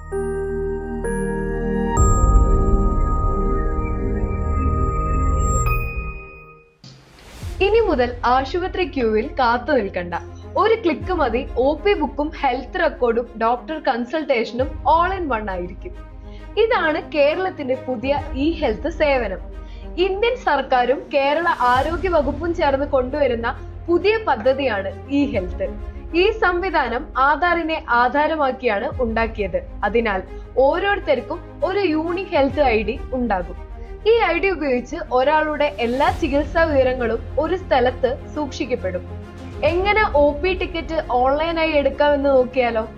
ഇനി മുതൽ ആശുപത്രി ക്യൂവിൽ കാത്തു നിൽക്കണ്ട. ഒരു ക്ലിക്ക് മതി, OP ബുക്കും ഹെൽത്ത് റെക്കോർഡും ഡോക്ടർ കൺസൾട്ടേഷനും ഓൾ ഇൻ വൺ ആയിരിക്കും. ഇതാണ് കേരളത്തിന്റെ പുതിയ ഹെൽത്ത് സേവനം. ഇന്ത്യൻ സർക്കാരും കേരള ആരോഗ്യ വകുപ്പും ചേർന്ന് കൊണ്ടുവരുന്ന പുതിയ പദ്ധതിയാണ് ഹെൽത്ത്. ഈ സംവിധാനം ആധാറിനെ ആധാരമാക്കിയാണ് ഉണ്ടാക്കിയത്. അതിനാൽ ഓരോരുത്തർക്കും ഒരു യൂണിക് ഹെൽത്ത് ID ഉണ്ടാകും. ഈ ID ഉപയോഗിച്ച് ഒരാളുടെ എല്ലാ ചികിത്സാ വിവരങ്ങളും ഒരു സ്ഥലത്ത് സൂക്ഷിക്കപ്പെടും. എങ്ങനെ OP ടിക്കറ്റ് ഓൺലൈനായി എടുക്കാമെന്ന് നോക്കിയാലോ?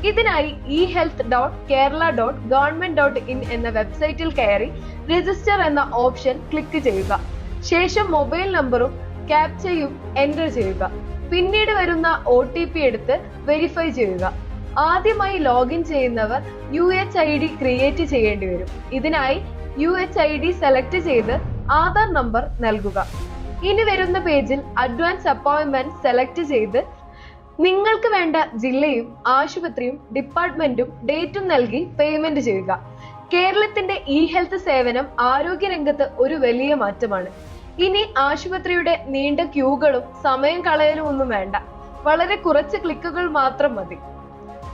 ഇതിനായി ehealth.kerala.government.in എന്ന വെബ്സൈറ്റിൽ കയറി രജിസ്റ്റർ എന്ന ഓപ്ഷൻ ക്ലിക്ക് ചെയ്യുക. ശേഷം മൊബൈൽ നമ്പറും ക്യാപ്ചയും എൻ്റർ ചെയ്യുക. പിന്നീട് വരുന്ന OTP എടുത്ത് വെരിഫൈ ചെയ്യുക. ആദ്യമായി ലോഗിൻ ചെയ്യുന്നവർ UHID ക്രിയേറ്റ് ചെയ്യേണ്ടി വരും. ഇതിനായി UHID സെലക്ട് ചെയ്ത് ആധാർ നമ്പർ നൽകുക. ഇനി വരുന്ന പേജിൽ അഡ്വാൻസ് അപ്പോയിന്റ്മെന്റ് സെലക്ട് ചെയ്ത് നിങ്ങൾക്ക് വേണ്ട ജില്ലയും ആശുപത്രിയും ഡിപ്പാർട്ട്മെന്റും ഡേറ്റും നൽകി പേയ്മെന്റ് ചെയ്യുക. കേരളത്തിന്റെ ഹെൽത്ത് സേവനം ആരോഗ്യരംഗത്ത് ഒരു വലിയ മാറ്റമാണ്. ഇനി ആശുപത്രിയുടെ നീണ്ട ക്യൂകളും സമയം കളയലും ഒന്നും വേണ്ട. വളരെ കുറച്ച് ക്ലിക്കുകൾ മാത്രം മതി.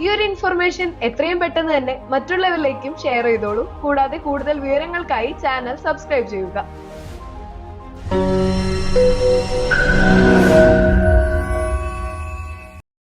ഈ ഒരു ഇൻഫർമേഷൻ എത്രയും പെട്ടെന്ന് തന്നെ മറ്റുള്ളവരിലേക്കും ഷെയർ ചെയ്തോളൂ. കൂടാതെ കൂടുതൽ വിവരങ്ങൾക്കായി ചാനൽ സബ്സ്ക്രൈബ് ചെയ്യുക.